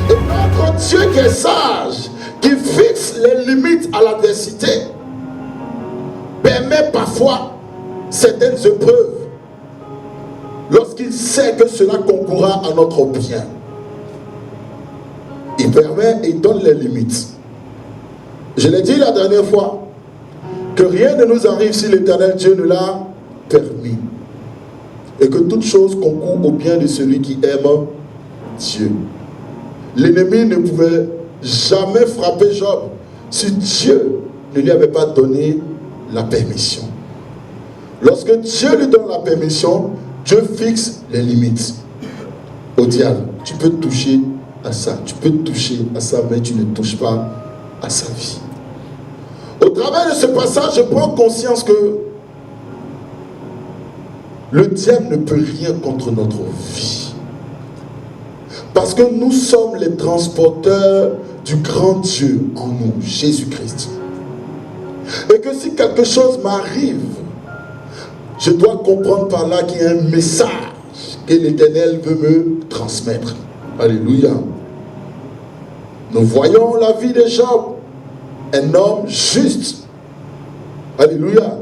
Et notre Dieu qui est sage, qui fixe les limites à l'adversité, permet parfois certaines épreuves lorsqu'il sait que cela concourra à notre bien. Il permet et donne les limites. Je l'ai dit la dernière fois, que rien ne nous arrive si l'Éternel Dieu ne l'a permis. Et que toute chose concourt au bien de celui qui aime Dieu. L'ennemi ne pouvait jamais frapper Job si Dieu ne lui avait pas donné la permission. Lorsque Dieu lui donne la permission, Dieu fixe les limites. Au diable, tu peux toucher à ça, tu peux toucher à ça, mais tu ne touches pas à sa vie. Au travers de ce passage, je prends conscience que le diable ne peut rien contre notre vie. Parce que nous sommes les transporteurs du grand Dieu en nous, Jésus-Christ. Et que si quelque chose m'arrive, je dois comprendre par là qu'il y a un message que l'Éternel veut me transmettre. Alléluia. Nous voyons la vie de Job, un homme juste. Alléluia.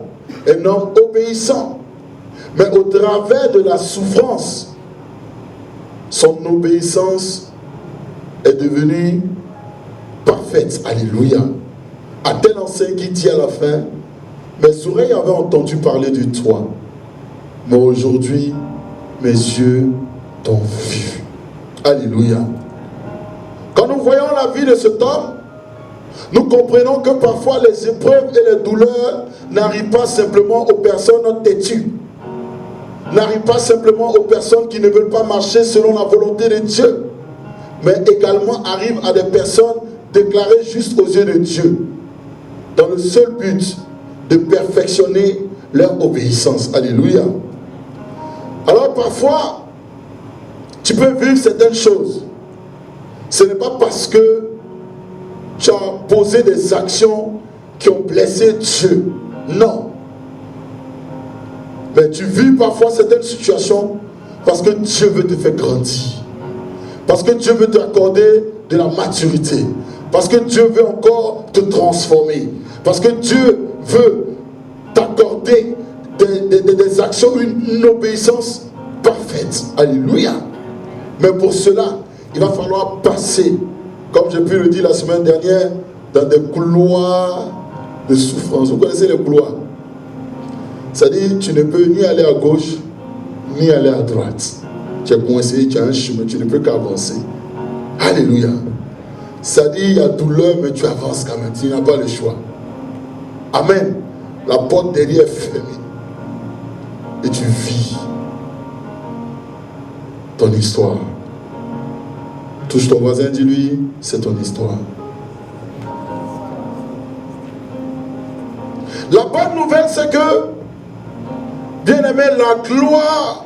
Un homme obéissant. Mais au travers de la souffrance, son obéissance est devenue parfaite. Alléluia. À tel enseigne qui dit à la fin, mes oreilles avaient entendu parler de toi, mais aujourd'hui, mes yeux t'ont vu. Alléluia. Quand nous voyons la vie de cet homme, nous comprenons que parfois les épreuves et les douleurs n'arrivent pas simplement aux personnes têtues, n'arrivent pas simplement aux personnes qui ne veulent pas marcher selon la volonté de Dieu, mais également arrivent à des personnes déclarées justes aux yeux de Dieu, dans le seul but de perfectionner leur obéissance. Alléluia. Alors parfois, tu peux vivre certaines choses. Ce n'est pas parce que tu as posé des actions qui ont blessé Dieu. Non. Mais tu vis parfois certaines situations parce que Dieu veut te faire grandir. Parce que Dieu veut t'accorder de la maturité. Parce que Dieu veut encore te transformer. Parce que Dieu veut t'accorder des actions, une obéissance parfaite. Alléluia. Mais pour cela, il va falloir passer, comme j'ai pu le dire la semaine dernière, dans des couloirs de souffrance. Vous connaissez les couloirs? C'est-à-dire, tu ne peux ni aller à gauche, ni aller à droite. Tu es coincé, tu as un chemin, tu ne peux qu'avancer. Alléluia. C'est-à-dire, il y a douleur, mais tu avances quand même. Tu n'as pas le choix. Amen. La porte derrière est fermée. Et tu vis ton histoire. Touche ton voisin, dis-lui, c'est ton histoire. La bonne nouvelle, c'est que, bien aimé, la gloire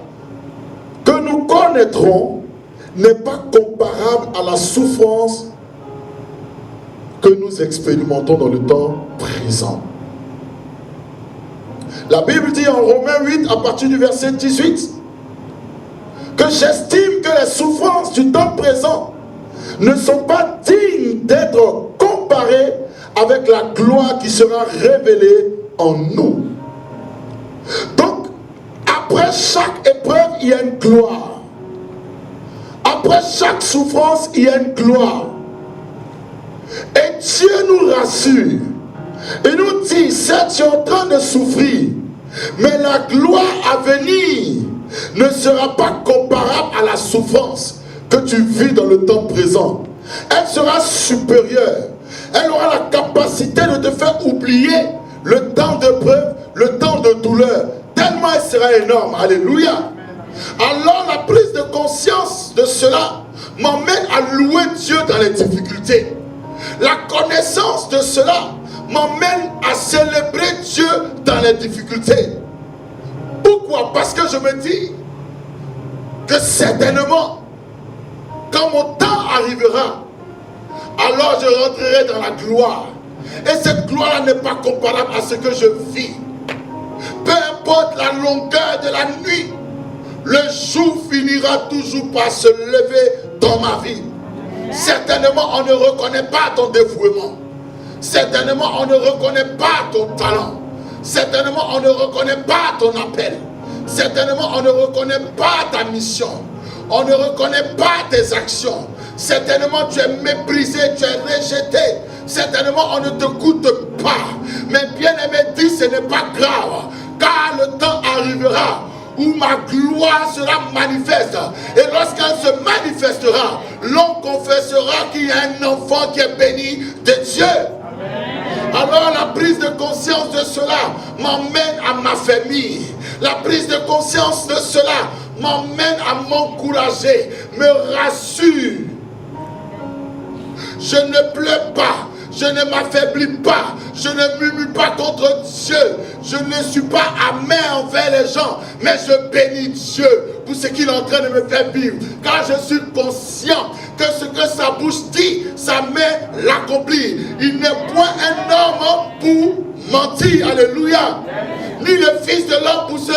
que nous connaîtrons n'est pas comparable à la souffrance que nous expérimentons dans le temps présent. La Bible dit en Romains 8, à partir du verset 18, que j'estime que les souffrances du temps présent ne sont pas dignes d'être comparées avec la gloire qui sera révélée en nous. Donc, après chaque épreuve, il y a une gloire. Après chaque souffrance, il y a une gloire. Et Dieu nous rassure. Il nous dit, certes, tu es en train de souffrir, mais la gloire à venir ne sera pas comparable à la souffrance que tu vis dans le temps présent. Elle sera supérieure. Elle aura la capacité de te faire oublier le temps d'épreuve, le temps de douleur. Tellement elle sera énorme. Alléluia. Alors la prise de conscience de cela m'emmène à louer Dieu dans les difficultés. La connaissance de cela m'emmène à célébrer Dieu dans les difficultés. Pourquoi? Parce que je me dis que certainement, quand mon temps arrivera, alors je rentrerai dans la gloire. Et cette gloire n'est pas comparable à ce que je vis. Peu importe qu'importe la longueur de la nuit, le jour finira toujours par se lever dans ma vie. Certainement, on ne reconnaît pas ton dévouement. Certainement, on ne reconnaît pas ton talent. Certainement, on ne reconnaît pas ton appel. Certainement, on ne reconnaît pas ta mission. On ne reconnaît pas tes actions. Certainement, tu es méprisé, tu es rejeté. Certainement, on ne te goûte pas. Mais bien aimé, dis, ce n'est pas grave. Car le temps arrivera où ma gloire sera manifeste. Et lorsqu'elle se manifestera, l'on confessera qu'il y a un enfant qui est béni de Dieu. Alors la prise de conscience de cela m'emmène à ma famille. La prise de conscience de cela m'emmène à m'encourager, me rassure. Je ne pleure pas, je ne m'affaiblis pas, je ne murmure pas contre Dieu. Je ne suis pas amer envers les gens, mais je bénis Dieu pour ce qu'il est en train de me faire vivre. Car je suis conscient que ce que sa bouche dit, sa main l'accomplit. Il n'est point un homme pour mentir. Alléluia. Ni le Fils de l'homme pour se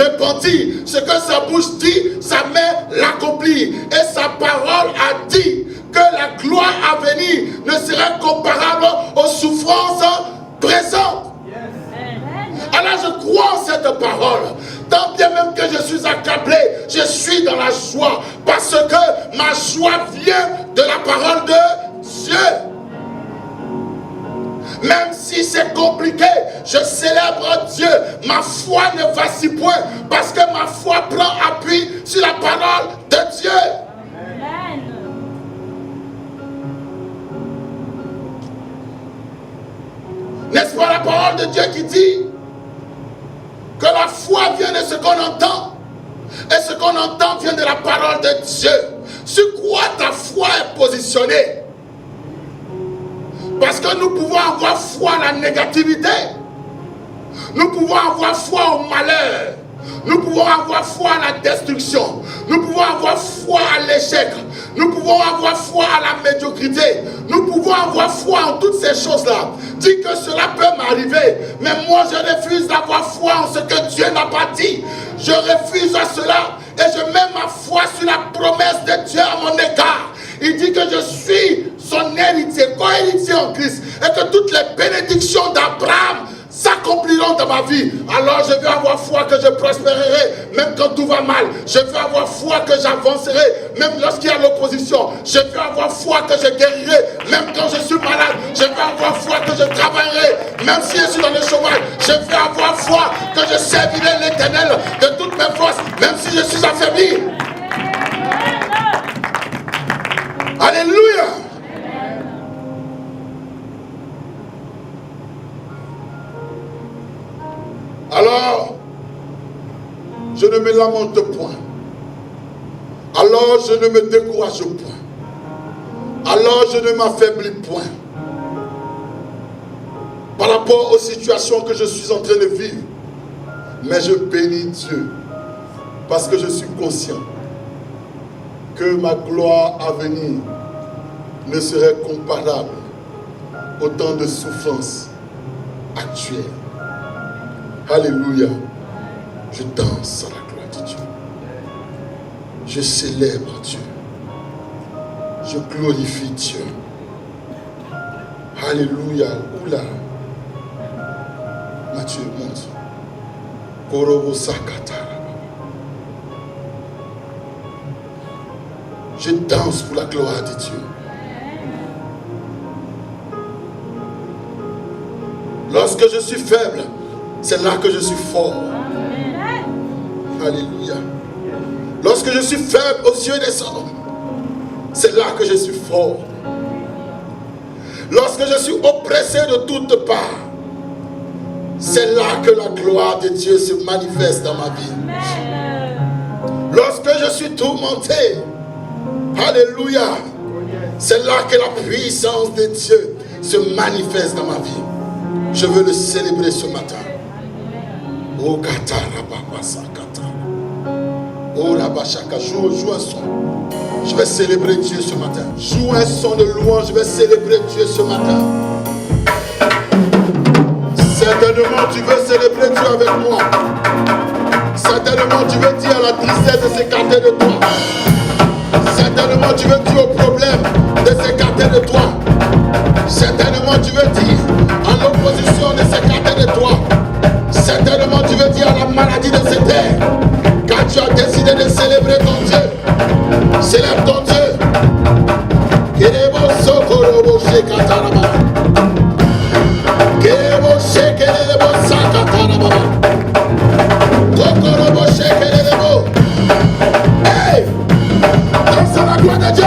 repentir. Ce que sa bouche dit, sa main l'accomplit. Et sa parole a dit que la gloire à venir ne serait comparable aux souffrances présentes. Alors je crois en cette parole. Tant bien même que je suis accablé, je suis dans la joie. Parce que ma joie vient de la parole de Dieu. Même si c'est compliqué, je célèbre Dieu. Ma foi ne vacille point. Parce que ma foi prend appui sur la parole de Dieu. Amen. N'est-ce pas la parole de Dieu qui dit que la foi vient de ce qu'on entend, et ce qu'on entend vient de la parole de Dieu. Sur quoi ta foi est positionnée? Parce que nous pouvons avoir foi à la négativité, nous pouvons avoir foi au malheur, nous pouvons avoir foi à la destruction, nous pouvons avoir foi à l'échec, nous pouvons avoir foi à la médiocrité, nous pouvons avoir foi en toutes ces choses-là. Dis que cela peut m'arriver, mais moi je refuse d'avoir foi en ce que Dieu n'a pas dit. Je refuse à cela et je mets ma foi sur la promesse de Dieu à mon égard. Il dit que je suis son héritier, co-héritier en Christ, et que toutes les bénédictions d'Abraham s'accompliront dans ma vie. Alors je vais avoir foi que je prospérerai même quand tout va mal. Je vais avoir foi que j'avancerai même lorsqu'il y a l'opposition. Je vais avoir foi que je guérirai même quand je suis malade. Je vais avoir foi que je travaillerai même si je suis dans le chômage. Je vais avoir foi que je servirai l'Éternel de toutes mes forces même si je suis affaibli. Alléluia. Alors, je ne me lamente point. Alors, je ne me décourage point. Alors, je ne m'affaiblis point. Par rapport aux situations que je suis en train de vivre. Mais je bénis Dieu. Parce que je suis conscient que ma gloire à venir ne serait comparable au temps de souffrance actuelle. Alléluia. Je danse à la gloire de Dieu. Je célèbre Dieu. Je glorifie Dieu. Alléluia. Oula. Mathieu, monte. Korobo Sakata. Je danse pour la gloire de Dieu. Lorsque je suis faible, c'est là que je suis fort. Alléluia. Lorsque je suis faible aux yeux des hommes, c'est là que je suis fort. Lorsque je suis oppressé de toutes parts, c'est là que la gloire de Dieu se manifeste dans ma vie. Lorsque je suis tourmenté, alléluia, c'est là que la puissance de Dieu se manifeste dans ma vie. Je veux le célébrer ce matin. Oh Katara Baba Sakata. Oh Rabashaka, joue un son. Je vais célébrer Dieu ce matin. Joue un son de louange, je vais célébrer Dieu ce matin. Certainement, tu veux célébrer Dieu avec moi. Certainement, tu veux dire à la tristesse de s'écarter de toi. Certainement, tu veux dire au problème de s'écarter de toi. Certainement, tu veux dire à l'opposition de s'écarter de toi. Certainement, tu veux dire à la maladie de cette terre. Quand tu as décidé de célébrer ton Dieu, célèbre ton Dieu. Hey! Danse à la gloire de Dieu!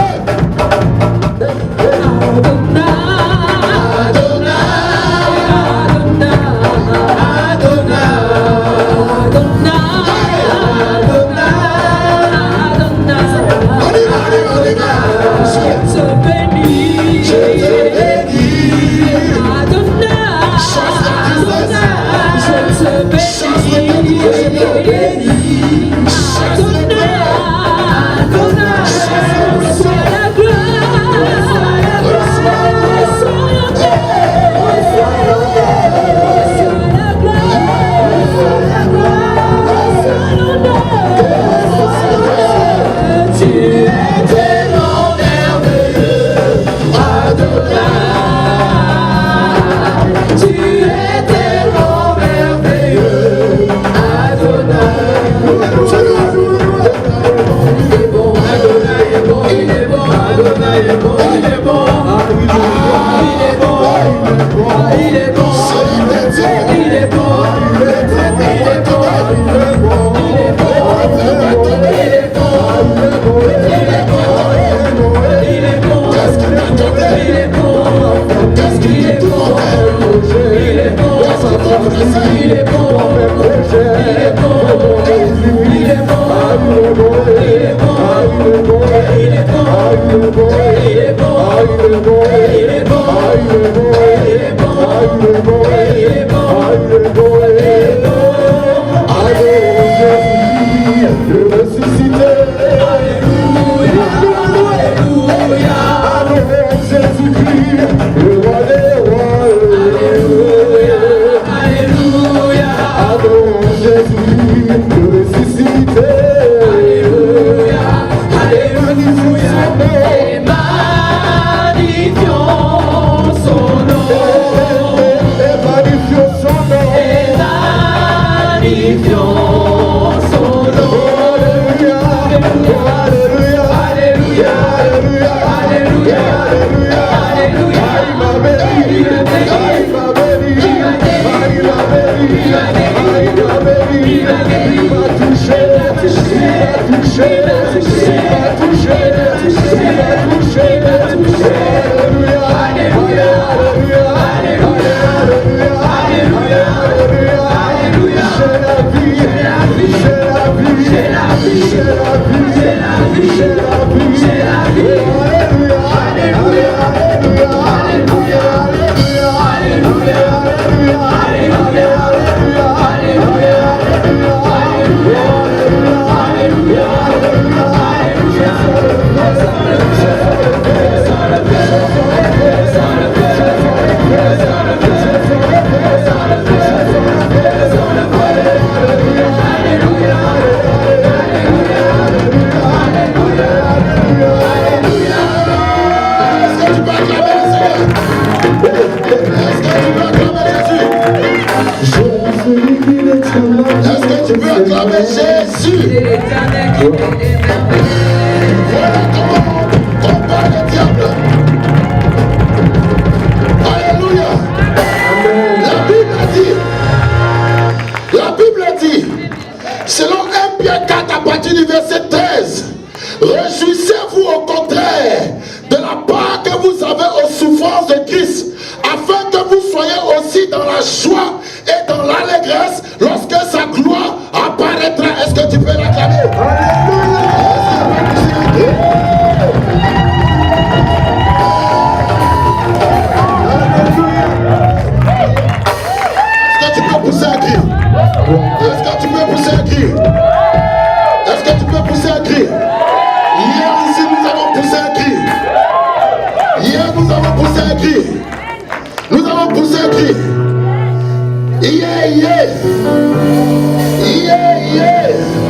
Yeah, yeah. Yeah, yeah.